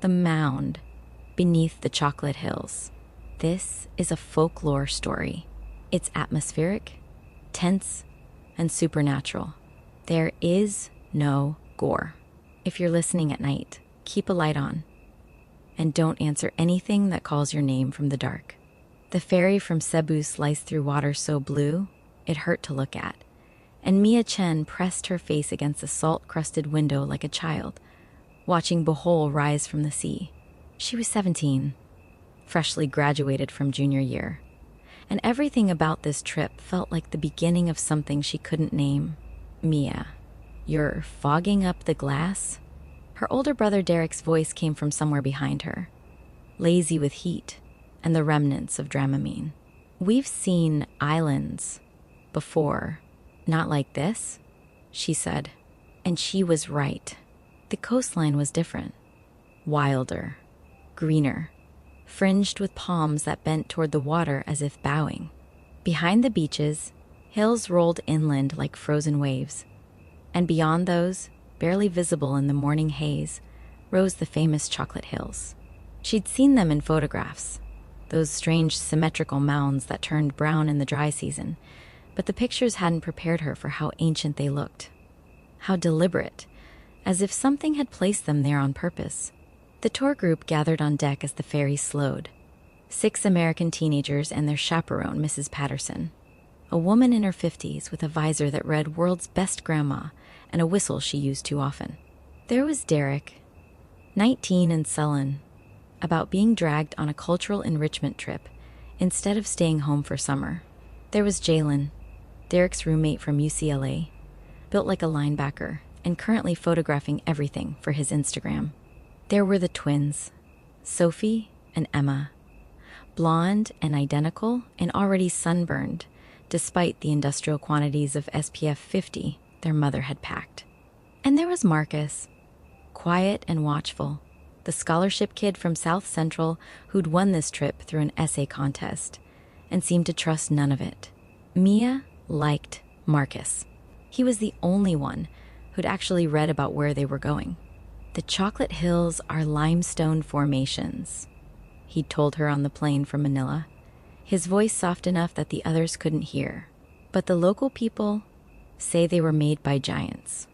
The Mound, beneath the Chocolate Hills. This is a folklore story. It's atmospheric, tense, and supernatural. There is no gore. If you're listening at night, keep a light on and don't answer anything that calls your name from the dark. The ferry from Cebu sliced through water so blue, it hurt to look at, and Mia Chen pressed her face against the salt-crusted window like a child, watching Bohol rise from the sea. She was 17, freshly graduated from junior year, and everything about this trip felt like the beginning of something she couldn't name. Mia, you're fogging up the glass? Her older brother Derek's voice came from somewhere behind her, lazy with heat and the remnants of Dramamine. We've seen islands before, not like this, she said. And she was right. The coastline was different, wilder, greener, fringed with palms that bent toward the water as if bowing. Behind the beaches, hills rolled inland like frozen waves, and beyond those, barely visible in the morning haze, rose the famous Chocolate Hills. She'd seen them in photographs, those strange symmetrical mounds that turned brown in the dry season, but the pictures hadn't prepared her for how ancient they looked. How deliberate, as if something had placed them there on purpose. The tour group gathered on deck as the ferry slowed. 6 American teenagers and their chaperone, Mrs. Patterson, a woman in her 50s with a visor that read "World's Best Grandma" and a whistle she used too often. There was Derek, 19 and sullen, about being dragged on a cultural enrichment trip instead of staying home for summer. There was Jalen, Derek's roommate from UCLA, built like a linebacker and currently photographing everything for his Instagram. There were the twins, Sophie and Emma, blonde and identical and already sunburned, despite the industrial quantities of SPF 50 their mother had packed. And there was Marcus, quiet and watchful, the scholarship kid from South Central who'd won this trip through an essay contest and seemed to trust none of it. Mia liked Marcus. He was the only one who'd actually read about where they were going. The Chocolate Hills are limestone formations, he'd told her on the plane from Manila, his voice soft enough that the others couldn't hear. But the local people say they were made by giants.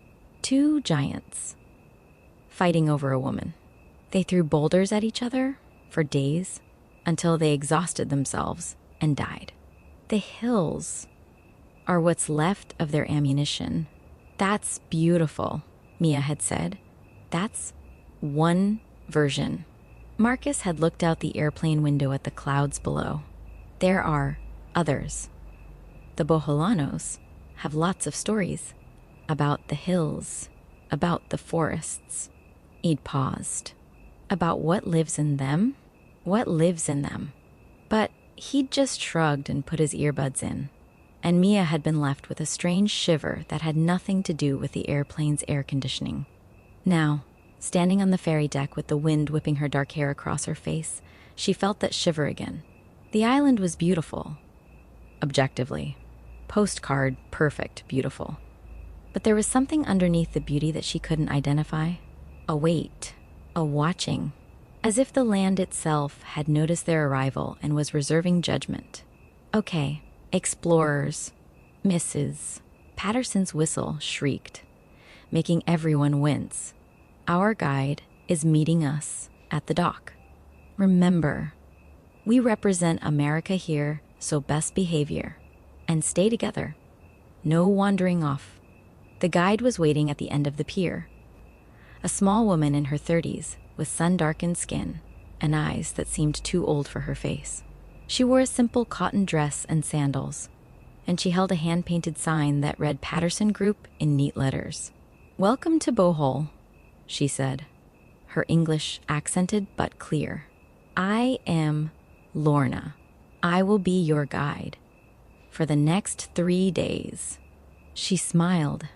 2 giants, fighting over a woman. They threw boulders at each other for days until they exhausted themselves and died. The hills are what's left of their ammunition. That's beautiful, Mia had said. That's one version. Marcus had looked out the airplane window at the clouds below. There are others. The Boholanos have lots of stories about the hills, about the forests. He'd paused. About what lives in them? What lives in them? But he'd just shrugged and put his earbuds in, and Mia had been left with a strange shiver that had nothing to do with the airplane's air conditioning. Now, standing on the ferry deck with the wind whipping her dark hair across her face, she felt that shiver again. The island was beautiful, objectively. Postcard, perfect, beautiful. But there was something underneath the beauty that she couldn't identify. A weight, a watching, as if the land itself had noticed their arrival and was reserving judgment. Okay, explorers, Mrs. Patterson's whistle shrieked, making everyone wince. Our guide is meeting us at the dock. Remember, we represent America here, so best behavior. And stay together. No wandering off. The guide was waiting at the end of the pier. A small woman in her 30s with sun-darkened skin and eyes that seemed too old for her face. She wore a simple cotton dress and sandals, and she held a hand-painted sign that read Patterson Group in neat letters. "Welcome to Bohol," she said, her English accented but clear. "I am Lorna. I will be your guide for the next 3 days." She smiled,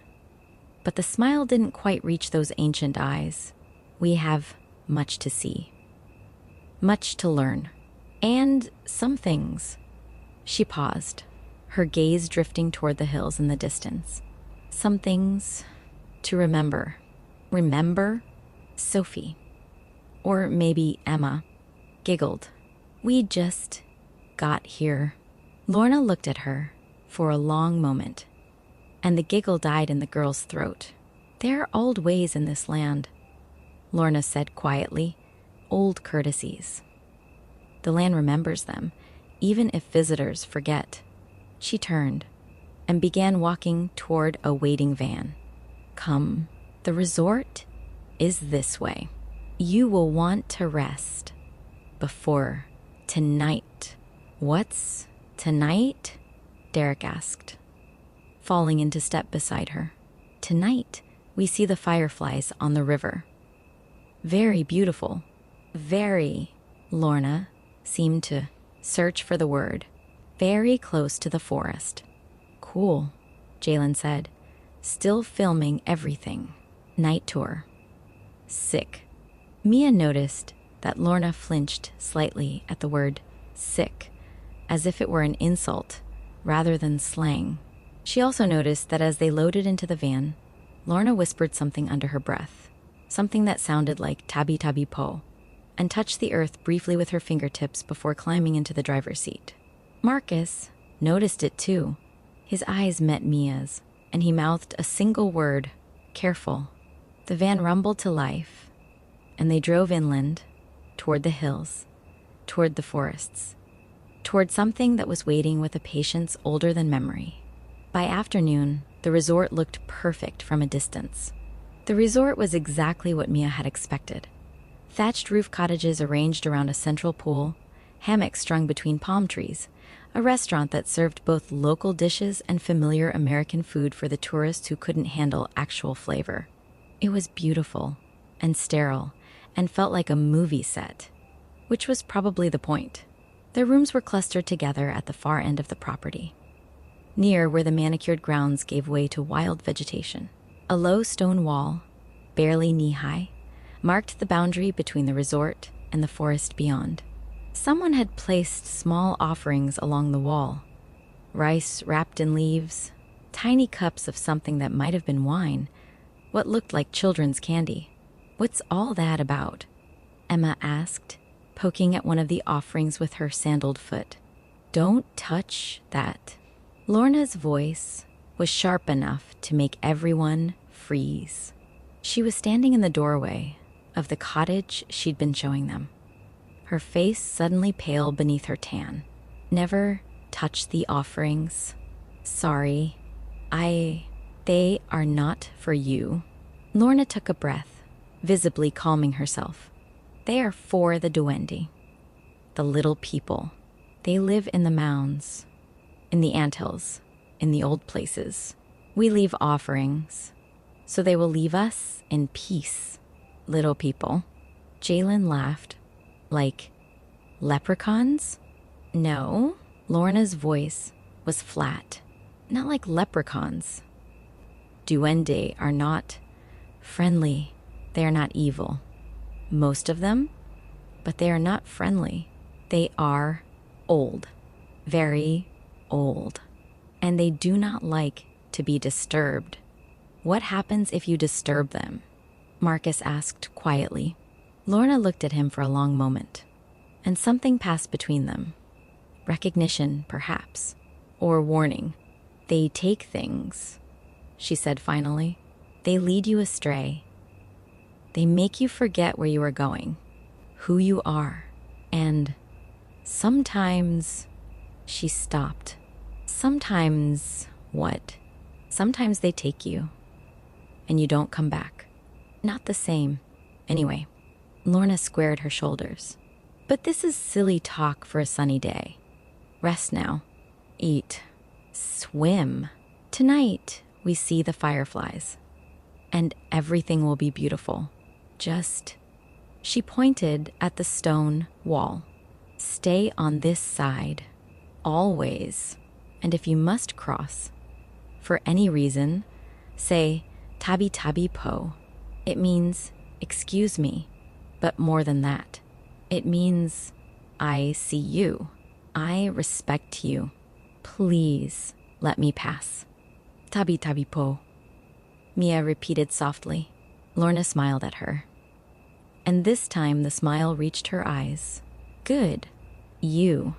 but the smile didn't quite reach those ancient eyes. "We have much to see, much to learn, and some things." She paused, her gaze drifting toward the hills in the distance. "Some things to remember." Remember? Sophie, or maybe Emma, giggled. We just got here. Lorna looked at her for a long moment, and the giggle died in the girl's throat. There are old ways in this land, Lorna said quietly, old courtesies. The land remembers them, even if visitors forget. She turned and began walking toward a waiting van. Come, the resort is this way. You will want to rest before tonight. What's tonight? Derek asked, falling into step beside her. Tonight, we see the fireflies on the river. Very beautiful. Very, Lorna seemed to search for the word. Very close to the forest. Cool, Jalen said, still filming everything. Night tour. Sick. Mia noticed that Lorna flinched slightly at the word sick, as if it were an insult rather than slang. She also noticed that as they loaded into the van, Lorna whispered something under her breath, something that sounded like tabi tabi po, and touched the earth briefly with her fingertips before climbing into the driver's seat. Marcus noticed it too. His eyes met Mia's, and he mouthed a single word, careful. The van rumbled to life, and they drove inland, toward the hills, toward the forests, toward something that was waiting with a patience older than memory. By afternoon, the resort looked perfect from a distance. The resort was exactly what Mia had expected. Thatched roof cottages arranged around a central pool, hammocks strung between palm trees, a restaurant that served both local dishes and familiar American food for the tourists who couldn't handle actual flavor. It was beautiful and sterile and felt like a movie set, which was probably the point. Their rooms were clustered together at the far end of the property, near where the manicured grounds gave way to wild vegetation. A low stone wall, barely knee-high, marked the boundary between the resort and the forest beyond. Someone had placed small offerings along the wall, rice wrapped in leaves, tiny cups of something that might have been wine, what looked like children's candy. What's all that about? Emma asked, poking at one of the offerings with her sandaled foot. Don't touch that. Lorna's voice was sharp enough to make everyone freeze. She was standing in the doorway of the cottage she'd been showing them, her face suddenly pale beneath her tan. Never touch the offerings. Sorry. They are not for you. Lorna took a breath, visibly calming herself. They are for the duwende, the little people. They live in the mounds, in the anthills, in the old places. We leave offerings, so they will leave us in peace, little people. Jalen laughed. Like leprechauns? No, Lorna's voice was flat. Not like leprechauns. Duwende are not friendly. They are not evil. Most of them, but they are not friendly. They are old, very old, and they do not like to be disturbed. What happens if you disturb them? Marcus asked quietly. Lorna looked at him for a long moment, and something passed between them. Recognition, perhaps, or warning. They take things, she said finally. They lead you astray. They make you forget where you are going, who you are, and sometimes, she stopped. Sometimes what? Sometimes they take you, and you don't come back. Not the same. Anyway, Lorna squared her shoulders. But this is silly talk for a sunny day. Rest now. Eat. Swim. Tonight, we see the fireflies. And everything will be beautiful. Just, she pointed at the stone wall. Stay on this side. Always. And if you must cross, for any reason, say tabi tabi po. It means, excuse me. But more than that, it means, I see you. I respect you. Please let me pass. Tabi tabi po. Mia repeated softly. Lorna smiled at her. and this time the smile reached her eyes. Good. You.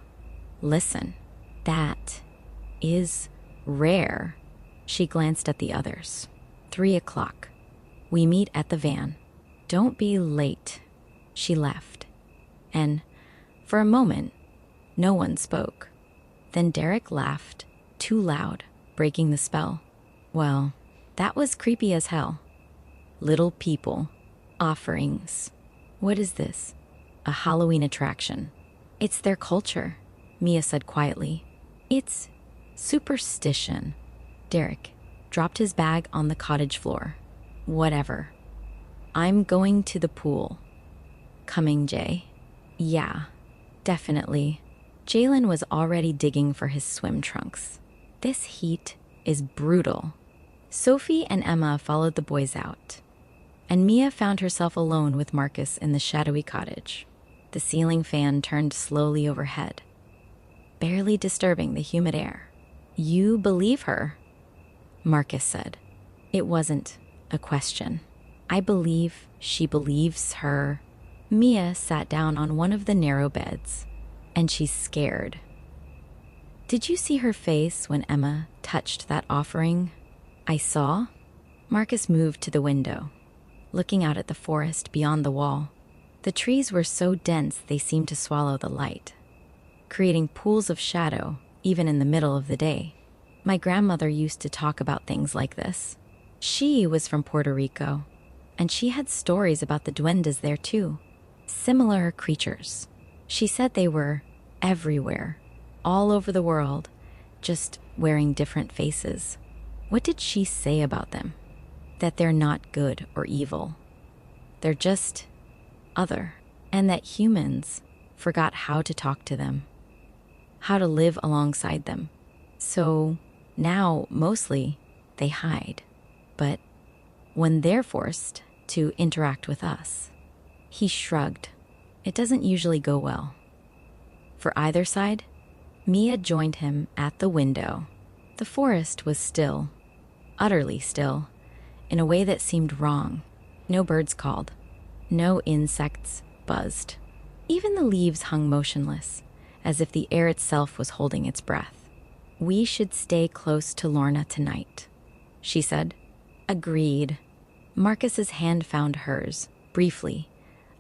Listen. That is rare. She glanced at the others. 3:00. We meet at the van. Don't be late. She left. And for a moment, no one spoke. Then Derek laughed, too loud, breaking the spell. Well, that was creepy as hell. Little people. Offerings. What is this? A Halloween attraction. It's their culture, Mia said quietly. It's superstition. Derek dropped his bag on the cottage floor. Whatever. I'm going to the pool. Coming, Jay? Yeah, definitely. Jalen was already digging for his swim trunks. This heat is brutal. Sophie and Emma followed the boys out, and Mia found herself alone with Marcus in the shadowy cottage. The ceiling fan turned slowly overhead, barely disturbing the humid air. You believe her? Marcus said. It wasn't a question. I believe she believes her. Mia sat down on one of the narrow beds, and she's scared. Did you see her face when Emma touched that offering? I saw. Marcus moved to the window, looking out at the forest beyond the wall. The trees were so dense they seemed to swallow the light, creating pools of shadow even in the middle of the day. My grandmother used to talk about things like this. She was from Puerto Rico, and she had stories about the duendes there too. Similar creatures. She said they were everywhere, all over the world, just wearing different faces. What did she say about them? That they're not good or evil. They're just other, and that humans forgot how to talk to them, how to live alongside them. So now, mostly, they hide. But when they're forced to interact with us, he shrugged. It doesn't usually go well. For either side, Mia joined him at the window. The forest was still, utterly still, in a way that seemed wrong. No birds called. No insects buzzed. Even the leaves hung motionless, as if the air itself was holding its breath. We should stay close to Lorna tonight, she said. Agreed. Marcus's hand found hers, briefly,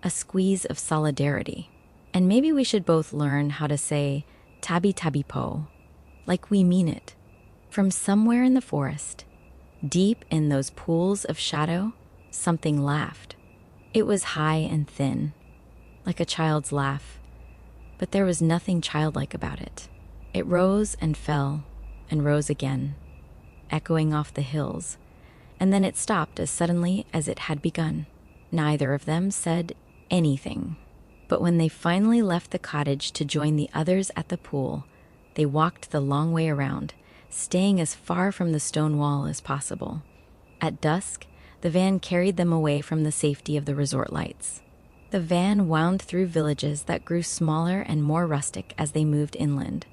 a squeeze of solidarity. And maybe we should both learn how to say tabi tabi po, like we mean it. From somewhere in the forest, deep in those pools of shadow, something laughed. It was high and thin, like a child's laugh, but there was nothing childlike about it. It rose and fell and rose again, echoing off the hills, and then it stopped as suddenly as it had begun. Neither of them said anything, but when they finally left the cottage to join the others at the pool, they walked the long way around, staying as far from the stone wall as possible. At dusk, the van carried them away from the safety of the resort lights. The van wound through villages that grew smaller and more rustic as they moved inland,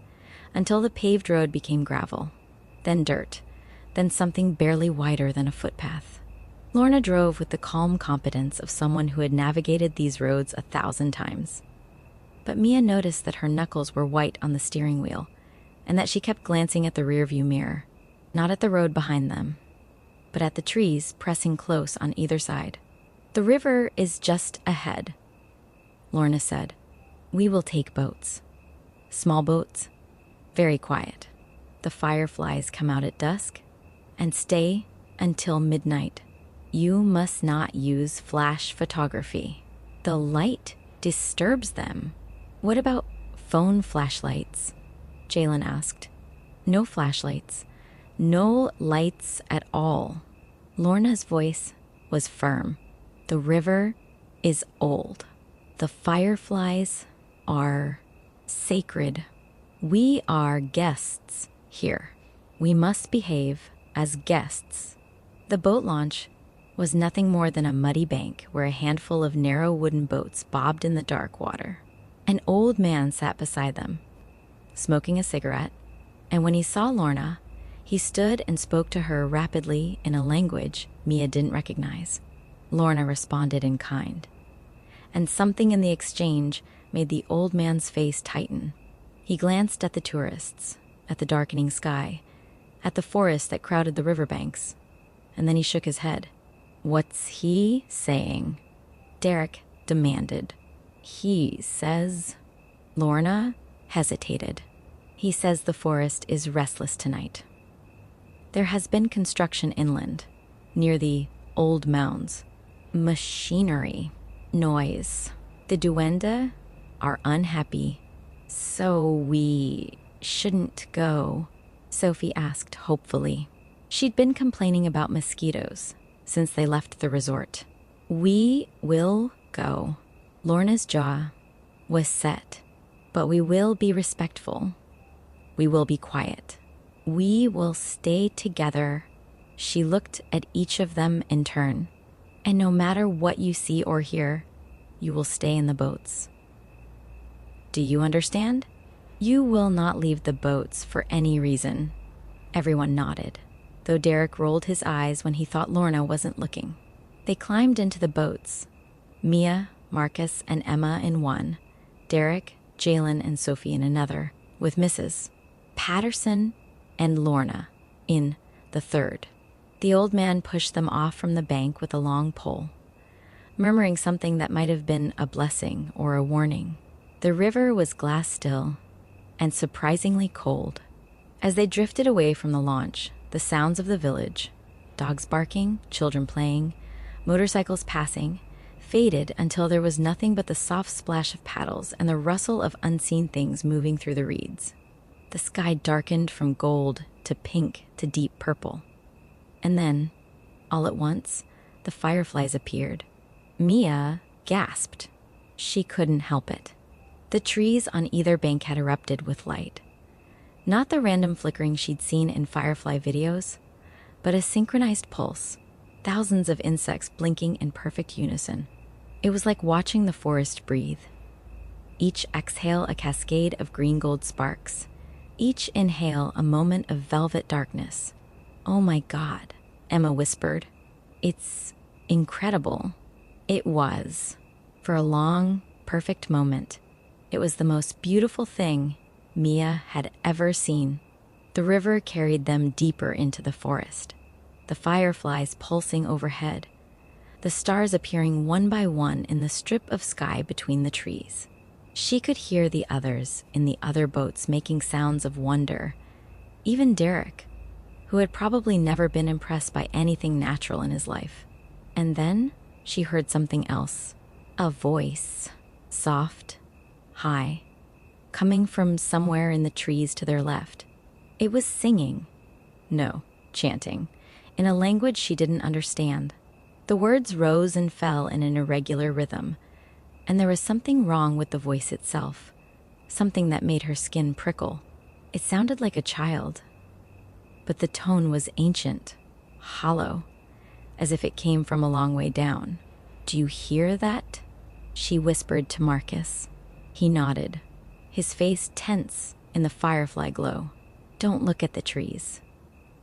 until the paved road became gravel, then dirt, then something barely wider than a footpath. Lorna drove with the calm competence of someone who had navigated these roads 1,000 times. But Mia noticed that her knuckles were white on the steering wheel, and that she kept glancing at the rearview mirror, not at the road behind them, but at the trees pressing close on either side. The river is just ahead, Lorna said. We will take boats. Small boats, very quiet. The fireflies come out at dusk and stay until midnight. You must not use flash photography. The light disturbs them. What about phone flashlights? Jalen asked. No flashlights. No lights at all. Lorna's voice was firm. The river is old. The fireflies are sacred. We are guests here. We must behave as guests. The boat launch was nothing more than a muddy bank where a handful of narrow wooden boats bobbed in the dark water. An old man sat beside them, smoking a cigarette, and when he saw Lorna, he stood and spoke to her rapidly in a language Mia didn't recognize. Lorna responded in kind. and something in the exchange made the old man's face tighten. He glanced at the tourists, at the darkening sky, at the forest that crowded the riverbanks, and then he shook his head. "What's he saying?" Derek demanded. "He says..." Lorna hesitated. "He says the forest is restless tonight. There has been construction inland, near the old mounds. Machinery, noise. The duwende are unhappy. So we shouldn't go?" Sophie asked hopefully. She'd been complaining about mosquitoes since they left the resort. "We will go." Lorna's jaw was set. "But we will be respectful. We will be quiet. We will stay together." She looked at each of them in turn. "And no matter what you see or hear, you will stay in the boats. Do you understand? You will not leave the boats for any reason." Everyone nodded, though Derek rolled his eyes when he thought Lorna wasn't looking. They climbed into the boats. Mia, Marcus, and Emma in one, Derek, Jalen, and Sophie in another, with Mrs. Patterson and Lorna in the third. The old man pushed them off from the bank with a long pole, murmuring something that might have been a blessing or a warning. The river was glass still and surprisingly cold. As they drifted away from the launch, the sounds of the village, dogs barking, children playing, motorcycles passing, faded until there was nothing but the soft splash of paddles and the rustle of unseen things moving through the reeds. The sky darkened from gold to pink to deep purple. And then, all at once, the fireflies appeared. Mia gasped. She couldn't help it. The trees on either bank had erupted with light. Not the random flickering she'd seen in firefly videos, but a synchronized pulse, thousands of insects blinking in perfect unison. It was like watching the forest breathe. Each exhale a cascade of green gold sparks. Each inhale a moment of velvet darkness. "Oh my God," Emma whispered. "It's incredible." It was. For a long, perfect moment, it was the most beautiful thing Mia had ever seen. The river carried them deeper into the forest, the fireflies pulsing overhead, the stars appearing one by one in the strip of sky between the trees. She could hear the others in the other boats making sounds of wonder, even Derek, who had probably never been impressed by anything natural in his life. And then she heard something else, a voice, soft, high, coming from somewhere in the trees to their left. It was singing, no, chanting, in a language she didn't understand. The words rose and fell in an irregular rhythm, and there was something wrong with the voice itself, something that made her skin prickle. It sounded like a child, but the tone was ancient, hollow, as if it came from a long way down. "Do you hear that?" she whispered to Marcus. He nodded, his face tense in the firefly glow. "Don't look at the trees.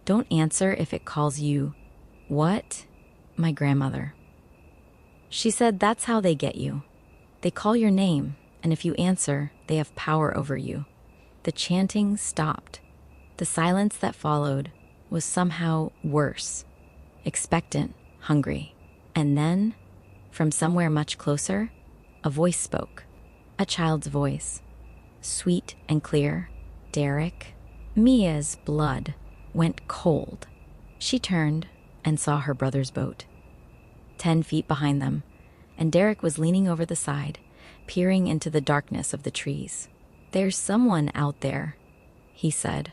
Don't answer if it calls you..." "What?" "My grandmother. She said that's how they get you. They call your name, and if you answer, they have power over you." The chanting stopped. The silence that followed was somehow worse, expectant, hungry. And then, from somewhere much closer, a voice spoke. A child's voice, sweet and clear. "Derek." Mia's blood went cold. She turned and saw her brother's boat, 10 feet behind them, and Derek was leaning over the side, peering into the darkness of the trees. "There's someone out there," he said.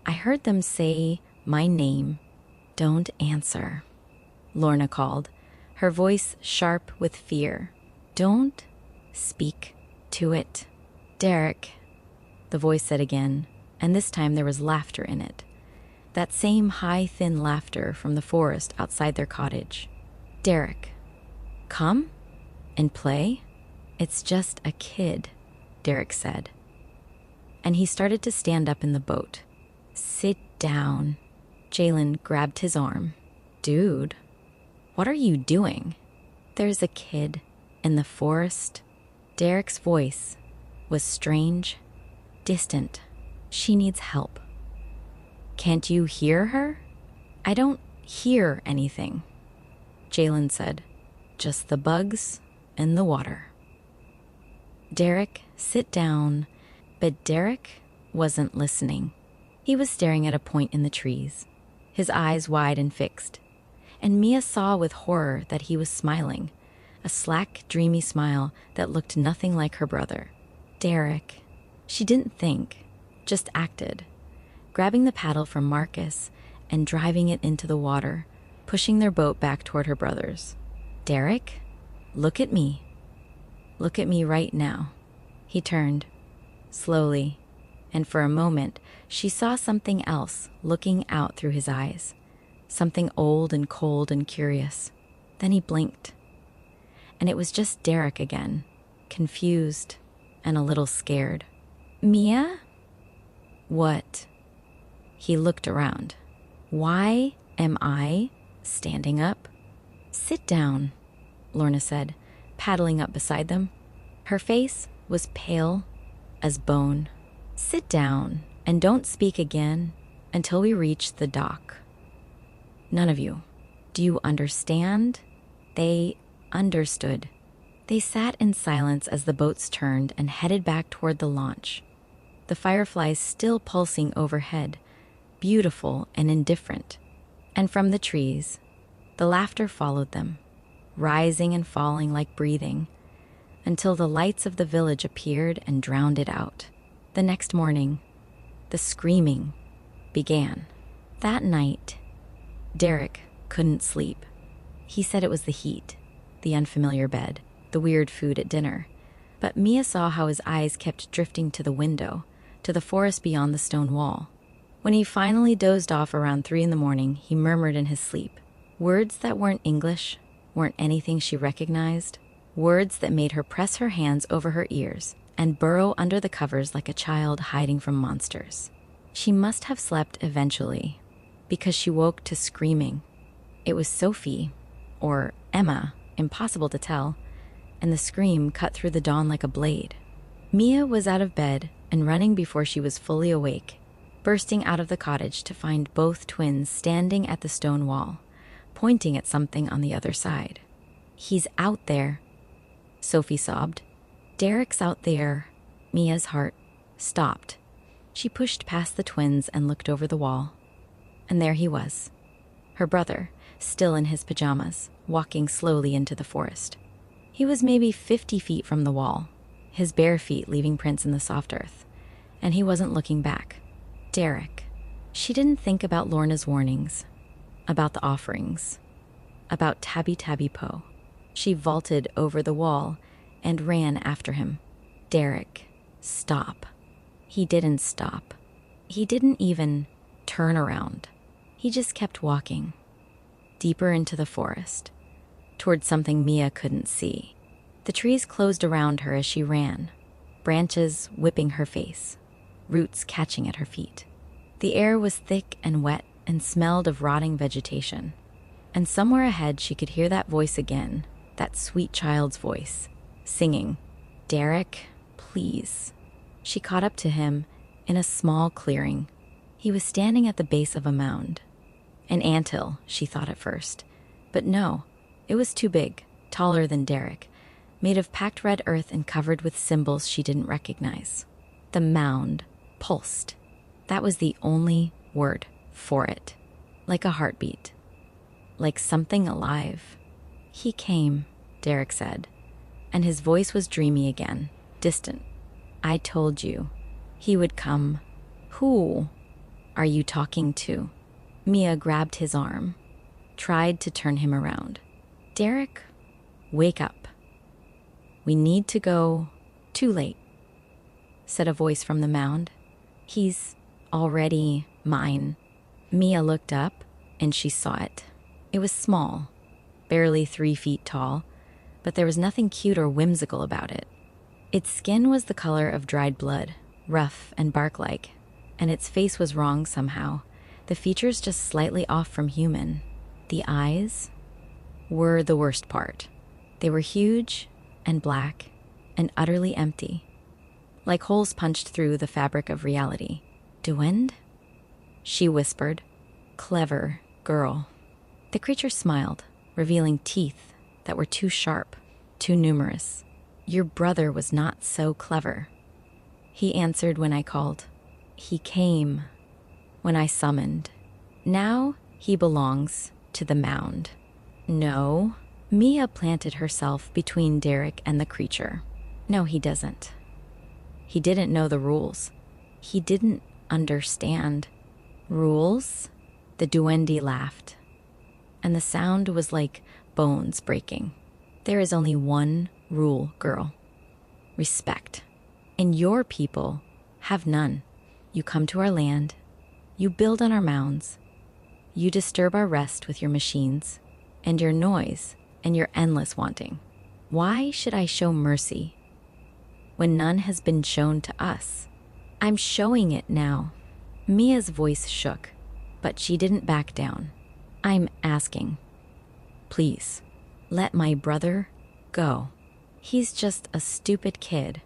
"I heard them say my name." "Don't answer," Lorna called, her voice sharp with fear. "Don't speak to it." "Derek," the voice said again, and this time there was laughter in it. That same high, thin laughter from the forest outside their cottage. "Derek, come and play?" "It's just a kid," Derek said. And he started to stand up in the boat. "Sit down." Jalen grabbed his arm. "Dude, what are you doing?" "There's a kid," In the forest, Derek's voice was strange, distant. She needs help. Can't you hear her? I don't hear anything, Jalen said. Just the bugs and the water. Derek, sit down. But Derek wasn't listening. He was staring at a point in the trees, his eyes wide and fixed. And Mia saw with horror that he was smiling, a slack, dreamy smile that looked nothing like her brother. Derek. She didn't think, just acted, grabbing the paddle from Marcus and driving it into the water, pushing their boat back toward her brothers. Derek, look at me. Look at me right now. He turned, slowly, and for a moment she saw something else looking out through his eyes, something old and cold and curious. Then he blinked, and it was just Derek again, confused and a little scared. Mia? What? He looked around. Why am I standing up? Sit down, Lorna said, paddling up beside them. Her face was pale as bone. Sit down and don't speak again until we reach the dock. None of you. Do you understand? They understood. They sat in silence as the boats turned and headed back toward the launch, the fireflies still pulsing overhead, beautiful and indifferent. And from the trees, the laughter followed them, rising and falling like breathing, until the lights of the village appeared and drowned it out. The next morning, the screaming began. That night, Derek couldn't sleep. He said it was the heat, the unfamiliar bed, the weird food at dinner. But Mia saw how his eyes kept drifting to the window, to the forest beyond the stone wall. When he finally dozed off around 3 a.m, he murmured in his sleep, words that weren't English, weren't anything she recognized, words that made her press her hands over her ears and burrow under the covers like a child hiding from monsters. She must have slept eventually, because she woke to screaming. It was Sophie, or Emma, impossible to tell, and the scream cut through the dawn like a blade. Mia was out of bed and running before she was fully awake, bursting out of the cottage to find both twins standing at the stone wall, pointing at something on the other side. He's out there, Sophie sobbed. Derek's out there. Mia's heart stopped. She pushed past the twins and looked over the wall. And there he was, her brother, still in his pajamas, walking slowly into the forest. He was maybe 50 feet from the wall, his bare feet leaving prints in the soft earth, and he wasn't looking back. Derek. She didn't think about Lorna's warnings, about the offerings, about Tabby Tabby Po. She vaulted over the wall and ran after him. Derek, stop. He didn't stop. He didn't even turn around. He just kept walking, deeper into the forest, toward something Mia couldn't see. The trees closed around her as she ran, branches whipping her face, roots catching at her feet. The air was thick and wet and smelled of rotting vegetation. And somewhere ahead she could hear that voice again, that sweet child's voice, singing, Derek, please. She caught up to him in a small clearing. He was standing at the base of a mound. An anthill, she thought at first. But no, it was too big, taller than Derek, made of packed red earth and covered with symbols she didn't recognize. The mound pulsed. That was the only word for it. Like a heartbeat. Like something alive. He came, Derek said, and his voice was dreamy again, distant. I told you he would come. Who are you talking to? Mia grabbed his arm, tried to turn him around. Derek, wake up. We need to go. Too late, said a voice from the mound. He's already mine. Mia looked up, and she saw it. It was small, barely 3 feet tall, but there was nothing cute or whimsical about it. Its skin was the color of dried blood, rough and bark-like, and its face was wrong somehow, the features just slightly off from human. The eyes were the worst part. They were huge and black and utterly empty, like holes punched through the fabric of reality. Duwende? She whispered. Clever girl. The creature smiled, revealing teeth that were too sharp, too numerous. Your brother was not so clever. He answered when I called. He came when I summoned. Now he belongs to the Mound. No, Mia planted herself between Derek and the creature. No, he doesn't. He didn't know the rules. He didn't understand. Rules? The duende laughed, and the sound was like bones breaking. There is only one rule, girl. Respect. And your people have none. You come to our land. You build on our mounds. You disturb our rest with your machines and your noise and your endless wanting. Why should I show mercy when none has been shown to us? I'm showing it now. Mia's voice shook, but she didn't back down. I'm asking. Please, let my brother go. He's just a stupid kid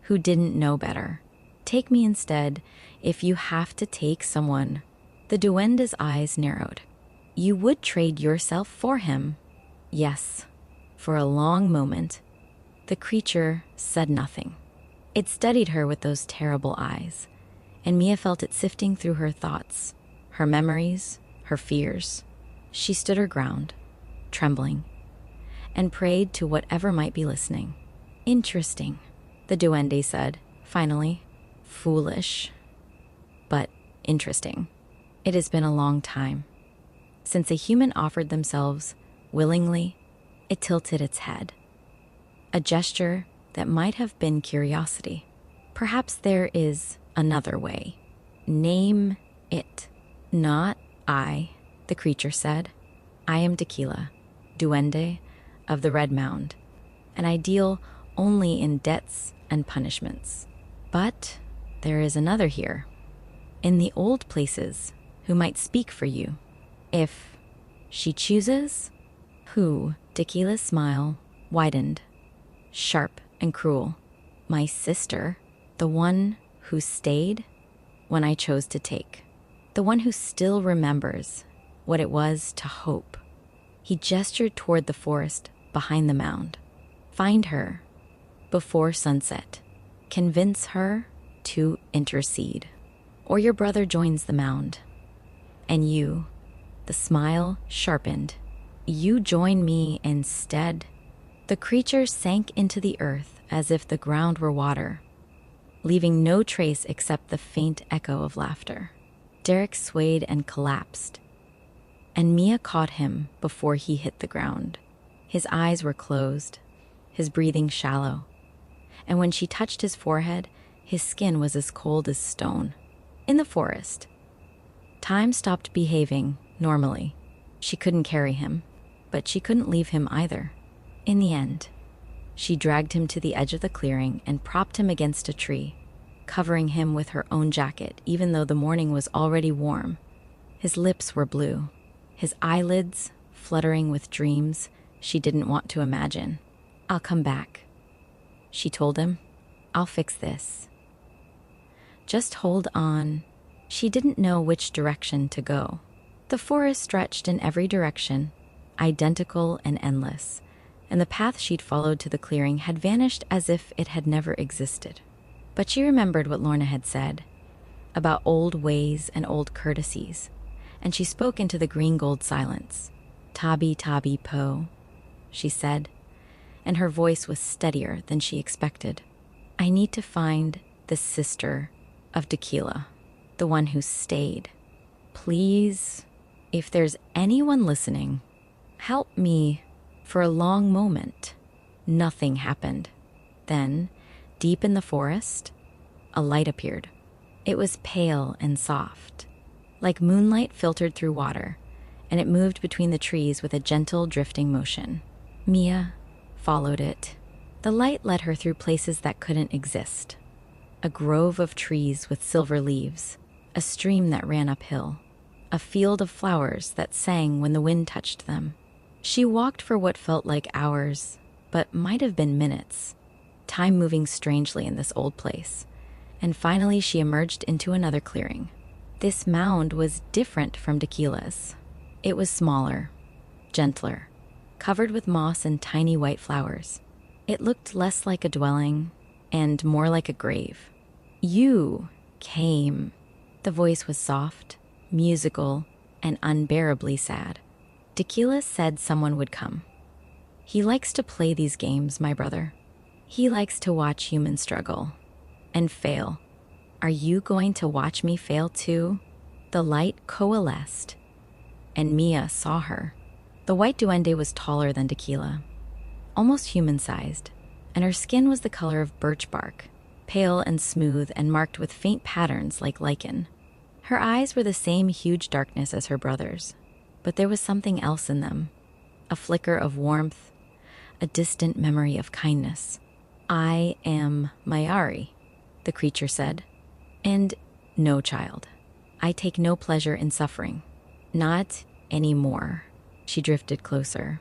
who didn't know better. Take me instead if you have to take someone. The duende's eyes narrowed. You would trade yourself for him? Yes. For a long moment, the creature said nothing. It studied her with those terrible eyes, and Mia felt it sifting through her thoughts, her memories, her fears. She stood her ground, trembling, and prayed to whatever might be listening. Interesting, the duende said, finally. Foolish, but interesting. It has been a long time. Since a human offered themselves willingly, it tilted its head. A gesture that might have been curiosity. Perhaps there is another way. Name it. Not I, the creature said. I am Tequila, duende of the Red Mound, and I deal only in debts and punishments. But there is another here, in the old places, who might speak for you. If she chooses, who? Tequila's smile widened, sharp and cruel. My sister, the one who stayed when I chose to take. The one who still remembers what it was to hope. He gestured toward the forest behind the mound. Find her before sunset. Convince her to intercede. Or your brother joins the mound. And you, the smile sharpened, you join me instead. The creature sank into the earth as if the ground were water, leaving no trace except the faint echo of laughter. Derek swayed and collapsed, and Mia caught him before he hit the ground. His eyes were closed, his breathing shallow, and when she touched his forehead, his skin was as cold as stone. In the forest, time stopped behaving normally. She couldn't carry him, but she couldn't leave him either. In the end, she dragged him to the edge of the clearing and propped him against a tree, covering him with her own jacket, even though the morning was already warm. His lips were blue, his eyelids fluttering with dreams she didn't want to imagine. I'll come back, she told him. I'll fix this. Just hold on. She didn't know which direction to go. The forest stretched in every direction, identical and endless, and the path she'd followed to the clearing had vanished as if it had never existed. But she remembered what Lorna had said about old ways and old courtesies, and she spoke into the green gold silence. Tabi tabi po, she said, and her voice was steadier than she expected. I need to find the sister of Tequila, the one who stayed. Please, if there's anyone listening, help me. For a long moment, nothing happened. Then, deep in the forest, a light appeared. It was pale and soft, like moonlight filtered through water, and it moved between the trees with a gentle drifting motion. Mia followed it. The light led her through places that couldn't exist. A grove of trees with silver leaves, a stream that ran uphill, a field of flowers that sang when the wind touched them. She walked for what felt like hours, but might have been minutes. Time moving strangely in this old place. And finally, she emerged into another clearing. This mound was different from Tequila's. It was smaller, gentler, covered with moss and tiny white flowers. It looked less like a dwelling and more like a grave. You came. The voice was soft, musical, and unbearably sad. Tequila said someone would come. He likes to play these games, my brother. He likes to watch humans struggle and fail. Are you going to watch me fail too? The light coalesced, and Mia saw her. The white duende was taller than Tequila, almost human-sized, and her skin was the color of birch bark, pale and smooth and marked with faint patterns like lichen. Her eyes were the same huge darkness as her brother's, but there was something else in them, a flicker of warmth, a distant memory of kindness. I am Mayari, the creature said. And no, child, I take no pleasure in suffering. Not anymore. She drifted closer,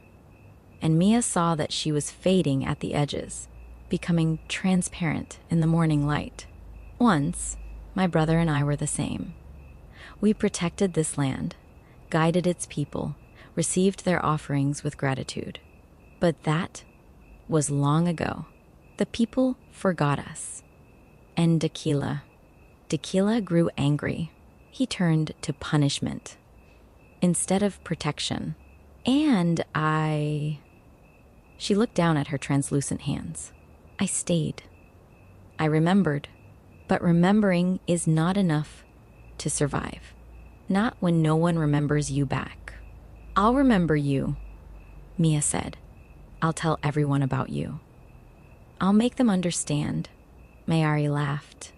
and Mia saw that she was fading at the edges, becoming transparent in the morning light. Once, my brother and I were the same. We protected this land, guided its people, received their offerings with gratitude. But that was long ago. The people forgot us. And Tequila grew angry. He turned to punishment instead of protection. And She looked down at her translucent hands. I stayed. I remembered. But remembering is not enough to survive. Not when no one remembers you back. I'll remember you, Mia said. I'll tell everyone about you. I'll make them understand. Mayari laughed.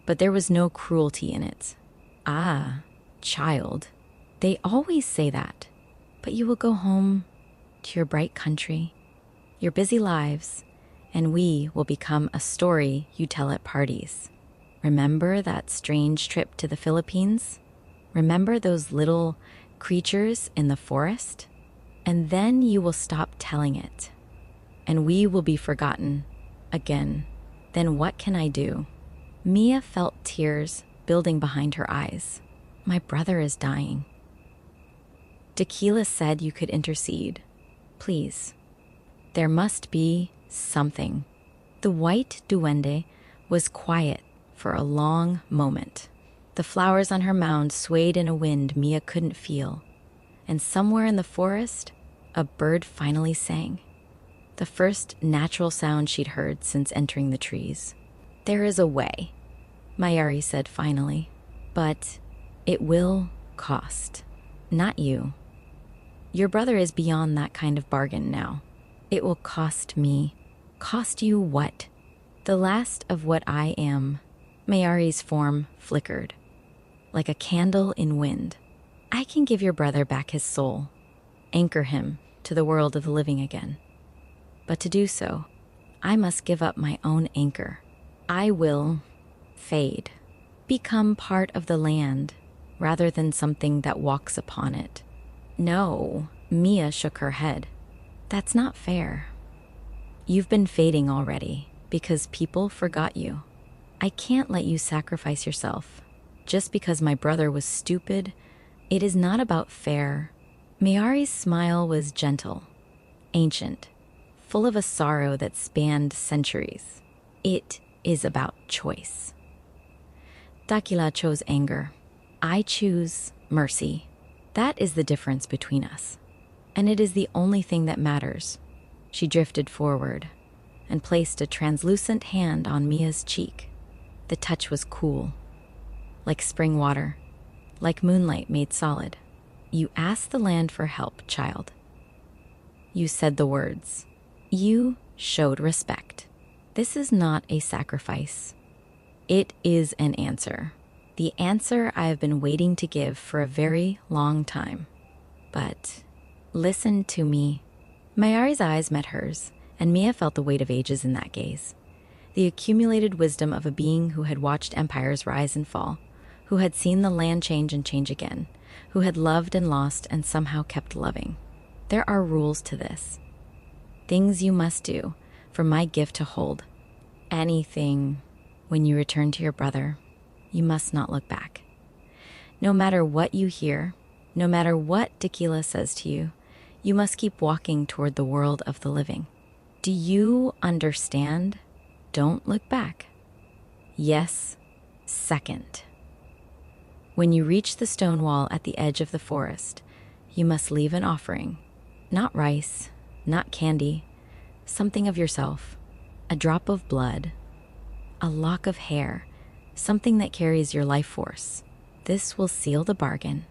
But there was no cruelty in it. Ah, child. They always say that. But you will go home to your bright country, your busy lives, and we will become a story you tell at parties. Remember that strange trip to the Philippines? Remember those little creatures in the forest? And then you will stop telling it. And we will be forgotten again. Then what can I do? Mia felt tears building behind her eyes. My brother is dying. Tequila said you could intercede. Please. There must be something. The white duende was quiet for a long moment. The flowers on her mound swayed in a wind Mia couldn't feel. And somewhere in the forest, a bird finally sang. The first natural sound she'd heard since entering the trees. There is a way, Mayari said finally. But it will cost. Not you. Your brother is beyond that kind of bargain now. It will cost me. Cost you what? The last of what I am. Mayari's form flickered, like a candle in wind. I can give your brother back his soul, anchor him to the world of the living again. But to do so, I must give up my own anchor. I will fade, become part of the land rather than something that walks upon it. No, Mia shook her head. That's not fair. You've been fading already because people forgot you. I can't let you sacrifice yourself. Just because my brother was stupid, it is not about fair. Mayari's smile was gentle, ancient, full of a sorrow that spanned centuries. It is about choice. Tequila chose anger. I choose mercy. That is the difference between us. And it is the only thing that matters. She drifted forward and placed a translucent hand on Mia's cheek. The touch was cool, like spring water, like moonlight made solid. You asked the land for help, child. You said the words. You showed respect. This is not a sacrifice. It is an answer. The answer I have been waiting to give for a very long time. But listen to me. Mayari's eyes met hers, and Mia felt the weight of ages in that gaze. The accumulated wisdom of a being who had watched empires rise and fall, who had seen the land change and change again, who had loved and lost and somehow kept loving. There are rules to this. things you must do for my gift to hold. Anything. When you return to your brother, you must not look back. No matter what you hear, no matter what Tequila says to you, you must keep walking toward the world of the living. Do you understand? Don't look back. Yes, second. When you reach the stone wall at the edge of the forest, you must leave an offering. Not rice, not candy, something of yourself, a drop of blood, a lock of hair, something that carries your life force. This will seal the bargain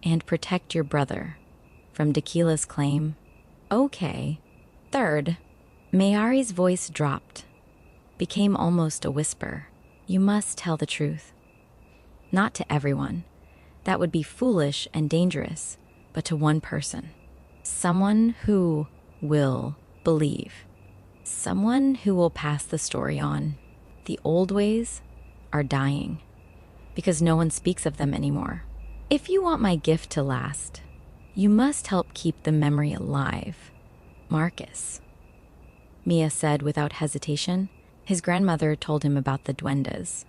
and protect your brother from Tequila's claim. Okay. Third, Mayari's voice dropped, became almost a whisper. You must tell the truth. Not to everyone. That would be foolish and dangerous, but to one person. Someone who will believe. Someone who will pass the story on. The old ways are dying because no one speaks of them anymore. If you want my gift to last, you must help keep the memory alive. Marcus, Mia said without hesitation. His grandmother told him about the duendes.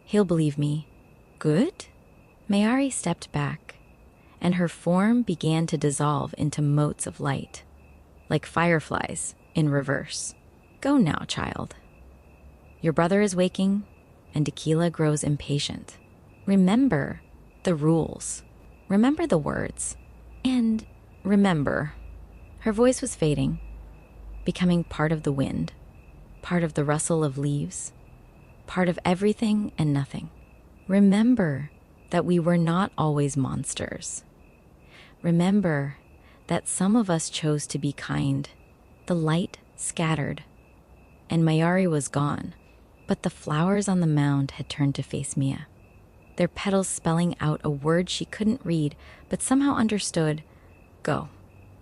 He'll believe me. Good? Mayari stepped back, and her form began to dissolve into motes of light, like fireflies in reverse. Go now, child. Your brother is waking, and Tequila grows impatient. Remember the rules. Remember the words. And remember, her voice was fading, becoming part of the wind, part of the rustle of leaves, part of everything and nothing. Remember that we were not always monsters. Remember that some of us chose to be kind. The light scattered, and Mayari was gone, but the flowers on the mound had turned to face Mia, their petals spelling out a word she couldn't read, but somehow understood. Go.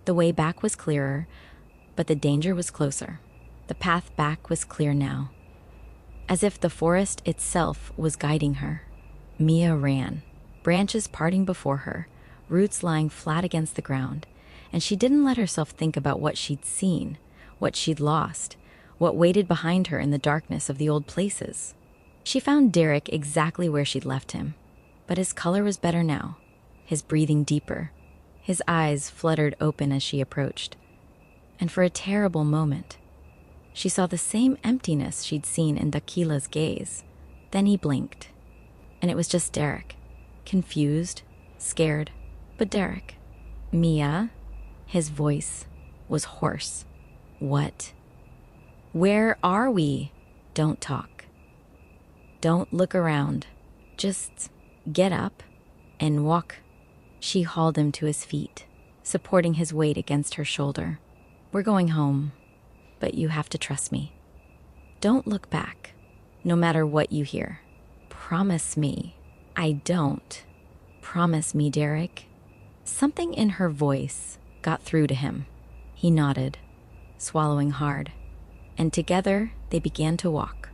The way back was clearer, but the danger was closer. The path back was clear now, as if the forest itself was guiding her. Mia ran, branches parting before her, roots lying flat against the ground, and she didn't let herself think about what she'd seen, what she'd lost, what waited behind her in the darkness of the old places. She found Derek exactly where she'd left him, but his color was better now, his breathing deeper. His eyes fluttered open as she approached, and for a terrible moment, she saw the same emptiness she'd seen in Tequila's gaze. Then he blinked, and it was just Derek, confused, scared, but Derek. Mia, his voice was hoarse. What? Where are we? Don't talk. Don't look around. Just get up and walk. She hauled him to his feet, supporting his weight against her shoulder. We're going home, but you have to trust me. Don't look back, no matter what you hear. Promise me. I don't. Promise me, Derek. Something in her voice got through to him. He nodded, swallowing hard, and together they began to walk.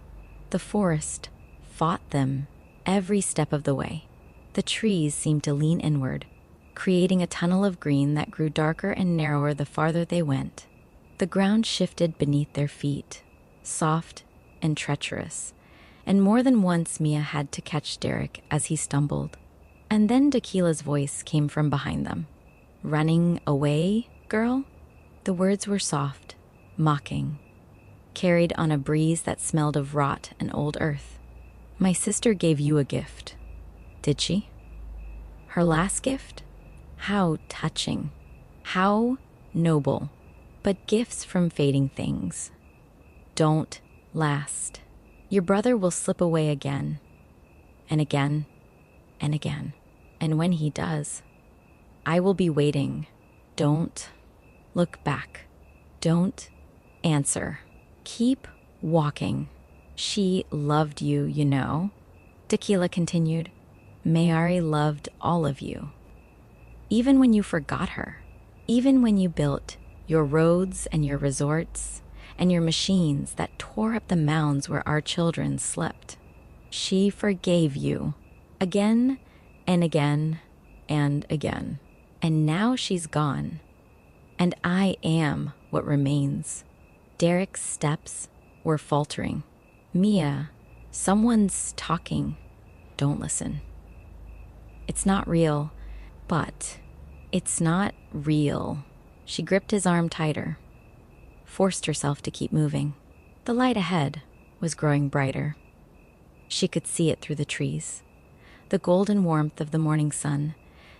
The forest fought them every step of the way. The trees seemed to lean inward, creating a tunnel of green that grew darker and narrower the farther they went. The ground shifted beneath their feet, soft and treacherous, and more than once Mia had to catch Derek as he stumbled. And then Tequila's voice came from behind them. Running away, girl? The words were soft, mocking, carried on a breeze that smelled of rot and old earth. My sister gave you a gift. Did she? Her last gift? How touching. How noble. But gifts from fading things don't last. Your brother will slip away again, and again, and again. And when he does, I will be waiting. Don't look back. Don't answer. Keep walking. She loved you, you know. Tequila continued. Mayari loved all of you. Even when you forgot her. Even when you built your roads and your resorts and your machines that tore up the mounds where our children slept. She forgave you again and again and again. And now she's gone. And I am what remains. Derek's steps were faltering. Mia, someone's talking. Don't listen. It's not real, but it's not real. She gripped his arm tighter, forced herself to keep moving. The light ahead was growing brighter. She could see it through the trees. The golden warmth of the morning sun,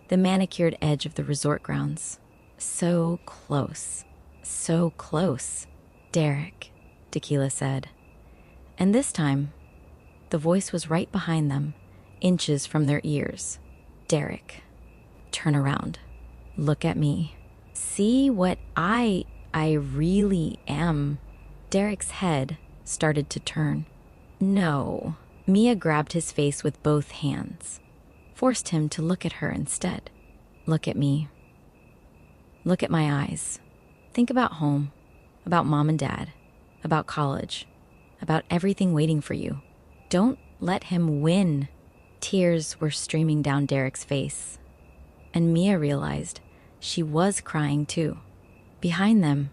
the manicured edge of the resort grounds. So close, so close. Derek, Tequila said. And this time, the voice was right behind them, inches from their ears. Derek, turn around. Look at me. See what I really am. Derek's head started to turn. No. Mia grabbed his face with both hands, forced him to look at her instead. Look at me. Look at my eyes. Think about home, about mom and dad, about college, about everything waiting for you. Don't let him win. Tears were streaming down Derek's face, and Mia realized she was crying too. Behind them,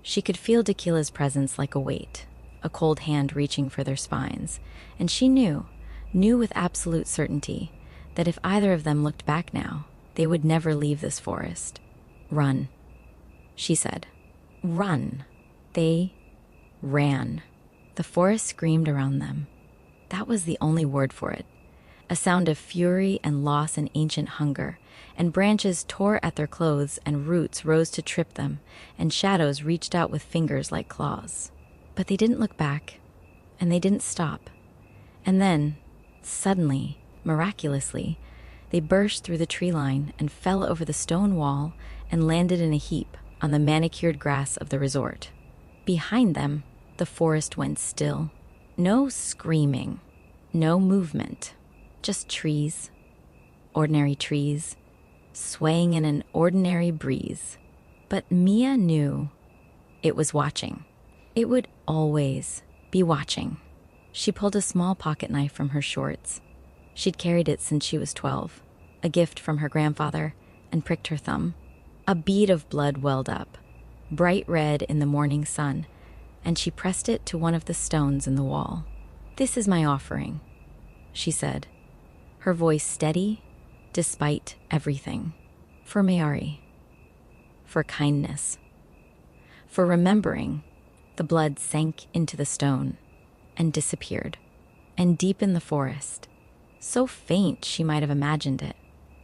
she could feel Tequila's presence like a weight, a cold hand reaching for their spines, and she knew with absolute certainty, that if either of them looked back now, they would never leave this forest. Run, she said. Run. They ran. The forest screamed around them. That was the only word for it. A sound of fury and loss and ancient hunger, and branches tore at their clothes and roots rose to trip them, and shadows reached out with fingers like claws. But they didn't look back, and they didn't stop. And then, suddenly, miraculously, they burst through the tree line and fell over the stone wall and landed in a heap on the manicured grass of the resort. Behind them, the forest went still. No screaming, no movement, just trees, ordinary trees, swaying in an ordinary breeze. But Mia knew it was watching. It would always be watching. She pulled a small pocket knife from her shorts. She'd carried it since she was 12, a gift from her grandfather, and pricked her thumb. A bead of blood welled up, bright red in the morning sun, and she pressed it to one of the stones in the wall. "This is my offering," she said, her voice steady despite everything. "For Mayari, for kindness, for remembering." The blood sank into the stone and disappeared, and deep in the forest, so faint she might have imagined it,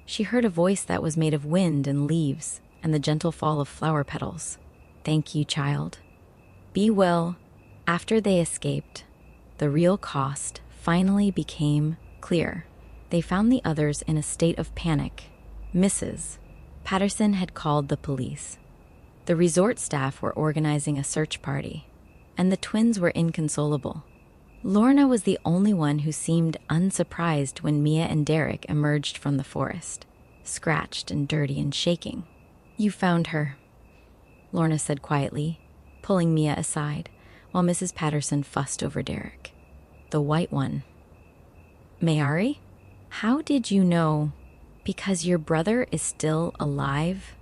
she heard a voice that was made of wind and leaves and the gentle fall of flower petals. "Thank you, child. Be well." After they escaped, the real cost finally became clear. They found the others in a state of panic. Mrs. Patterson had called the police. The resort staff were organizing a search party, and the twins were inconsolable. Lorna was the only one who seemed unsurprised when Mia and Derek emerged from the forest, scratched and dirty and shaking. "You found her," Lorna said quietly, pulling Mia aside, while Mrs. Patterson fussed over Derek. "The white one." "Mayari? How did you know? Because your brother is still alive?"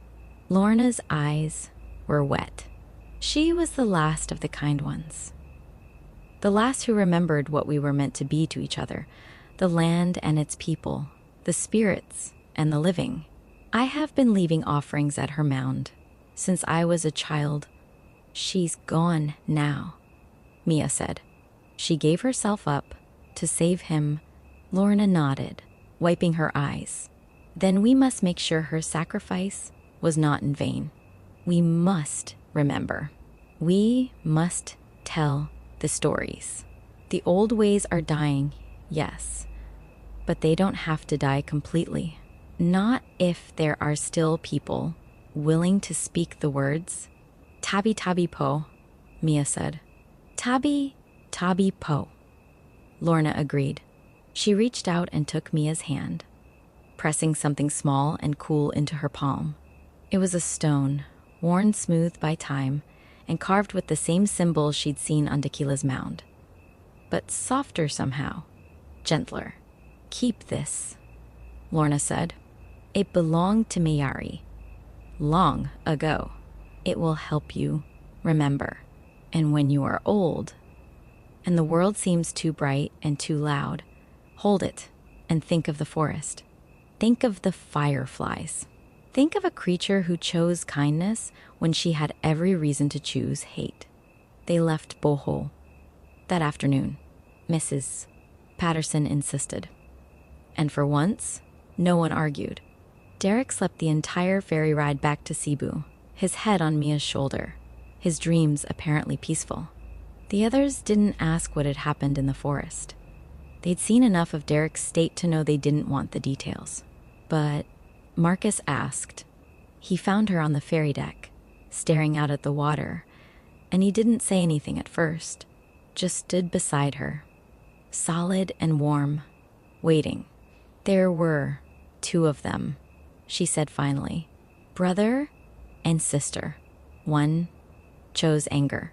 Lorna's eyes were wet. She was the last of the kind ones. The last who remembered what we were meant to be to each other, the land and its people, the spirits and the living. "I have been leaving offerings at her mound since I was a child." "She's gone now," Mia said. "She gave herself up to save him." Lorna nodded, wiping her eyes. "Then we must make sure her sacrifice was not in vain. We must remember. We must tell the stories. The old ways are dying, yes, but they don't have to die completely. Not if there are still people willing to speak the words." "Tabi tabi po," Mia said. "Tabi tabi po," Lorna agreed. She reached out and took Mia's hand, pressing something small and cool into her palm. It was a stone, worn smooth by time, and carved with the same symbols she'd seen on Tequila's mound. But softer somehow, gentler. "Keep this," Lorna said. "It belonged to Mayari long ago." It will help you remember. And when you are old, and the world seems too bright and too loud, hold it and think of the forest. Think of the fireflies. Think of a creature who chose kindness when she had every reason to choose hate. They left Bohol that afternoon, Mrs. Patterson insisted. And for once, no one argued. Derek slept the entire ferry ride back to Cebu, his head on Mia's shoulder, his dreams apparently peaceful. The others didn't ask what had happened in the forest. They'd seen enough of Derek's state to know they didn't want the details. But Marcus asked. He found her on the ferry deck, staring out at the water, and he didn't say anything at first, just stood beside her, solid and warm, waiting. There were 2 of them, she said finally, brother and sister. One chose anger.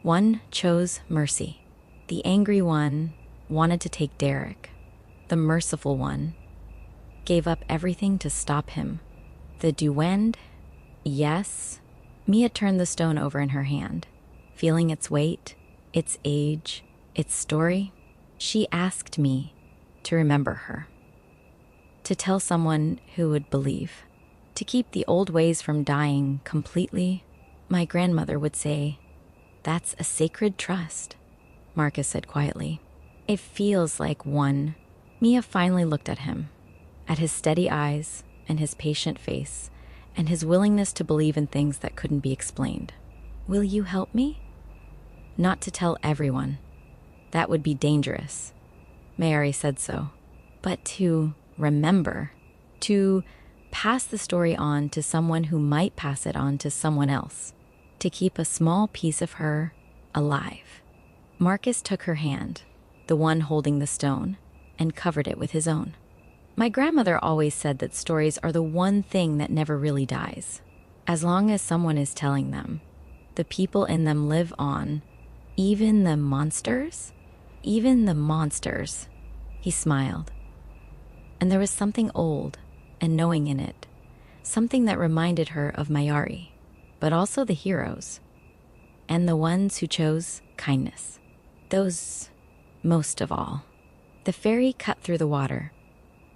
One chose mercy. The angry one wanted to take Derek. The merciful one gave up everything to stop him. The duwende, yes. Mia turned the stone over in her hand, feeling its weight, its age, its story. She asked me to remember her, to tell someone who would believe, to keep the old ways from dying completely. My grandmother would say, "That's a sacred trust," Marcus said quietly. "It feels like one." Mia finally looked at him, at his steady eyes and his patient face and his willingness to believe in things that couldn't be explained. "Will you help me?" "Not to tell everyone. That would be dangerous." Mary said so. "But to remember, to pass the story on to someone who might pass it on to someone else, to keep a small piece of her alive." Marcus took her hand, the one holding the stone, and covered it with his own. "My grandmother always said that stories are the one thing that never really dies. As long as someone is telling them, the people in them live on, even the monsters." "Even the monsters," he smiled. And there was something old and knowing in it, something that reminded her of Mayari, but also the heroes, and the ones who chose kindness. Those most of all. The ferry cut through the water,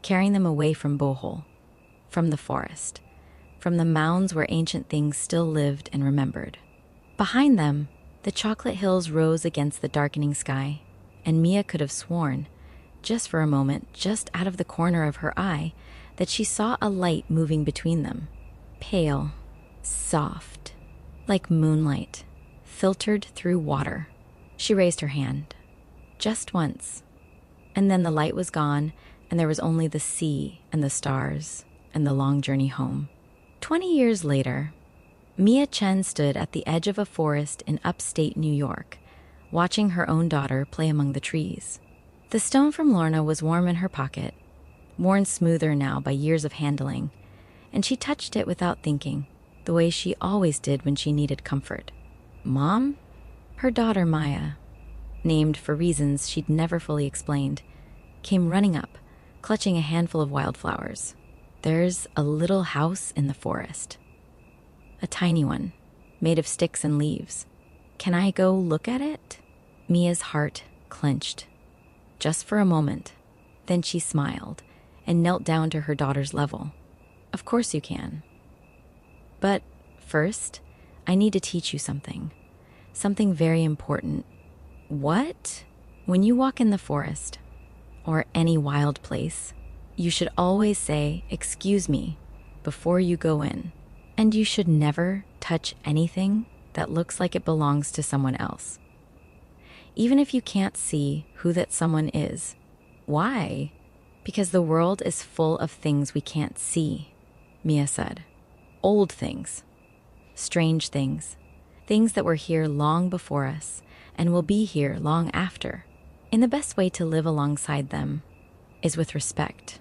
carrying them away from Bohol, from the forest, from the mounds where ancient things still lived and remembered. Behind them, the Chocolate Hills rose against the darkening sky, and Mia could have sworn, just for a moment, just out of the corner of her eye, that she saw a light moving between them, pale, soft, like moonlight, filtered through water. She raised her hand, just once, and then the light was gone, and there was only the sea and the stars and the long journey home. 20 years later, Mia Chen stood at the edge of a forest in upstate New York, watching her own daughter play among the trees. The stone from Lorna was warm in her pocket, worn smoother now by years of handling, and she touched it without thinking, the way she always did when she needed comfort. "Mom?" Her daughter Maya, named for reasons she'd never fully explained, came running up, clutching a handful of wildflowers. "There's a little house in the forest. A tiny one, made of sticks and leaves. Can I go look at it?" Mia's heart clenched, just for a moment. Then she smiled and knelt down to her daughter's level. "Of course you can. But first, I need to teach you something. Something very important." "What?" "When you walk in the forest, or any wild place, you should always say, 'Excuse me,' before you go in. And you should never touch anything that looks like it belongs to someone else, even if you can't see who that someone is." "Why?" "Because the world is full of things we can't see," Mia said. "Old things, strange things, things that were here long before us and will be here long after. And the best way to live alongside them is with respect."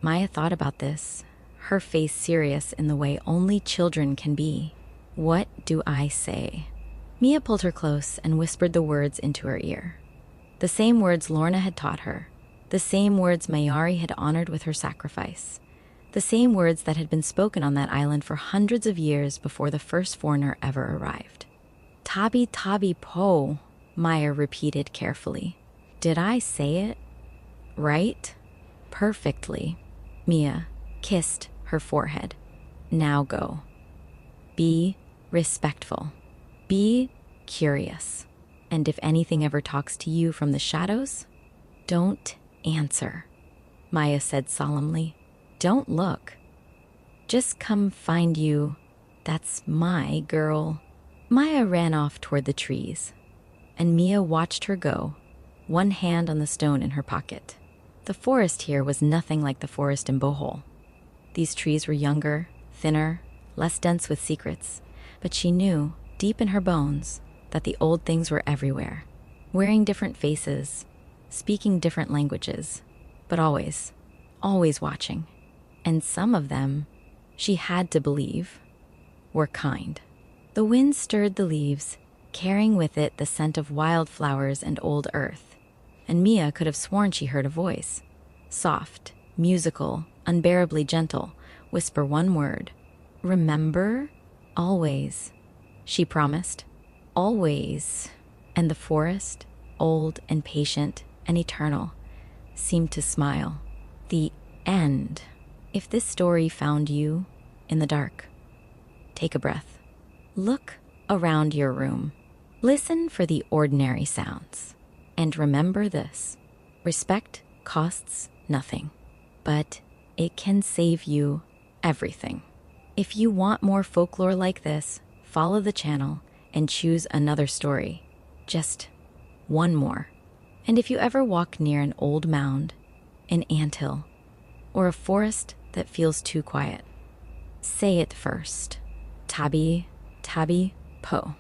Maya thought about this, her face serious in the way only children can be. "What do I say?" Mia pulled her close and whispered the words into her ear. The same words Lorna had taught her, the same words Mayari had honored with her sacrifice, The same words that had been spoken on that island for hundreds of years before the first foreigner ever arrived. Tabi tabi po, Maya repeated carefully. Did I say it right? Perfectly. Mia kissed her forehead. Now go. Be respectful. Be curious. And if anything ever talks to you from the shadows, don't answer, Maya said solemnly. Don't look. Just come find you. That's my girl. Maya ran off toward the trees, and Mia watched her go, one hand on the stone in her pocket. The forest here was nothing like the forest in Bohol. These trees were younger, thinner, less dense with secrets, but she knew, deep in her bones, that the old things were everywhere, wearing different faces, speaking different languages, but always, always watching. And some of them, she had to believe, were kind. The wind stirred the leaves, carrying with it the scent of wildflowers and old earth. And Mia could have sworn she heard a voice. Soft, musical, unbearably gentle, whisper one word. Remember? Always. She promised. Always. And the forest, old and patient and eternal, seemed to smile. The end. If this story found you in the dark, take a breath. Look around your room. Listen for the ordinary sounds. And remember this: respect costs nothing, but it can save you everything. If you want more folklore like this, follow the channel and choose another story. Just one more. And if you ever walk near an old mound, an anthill, or a forest that feels too quiet, say it first. Tabi, tabi, po.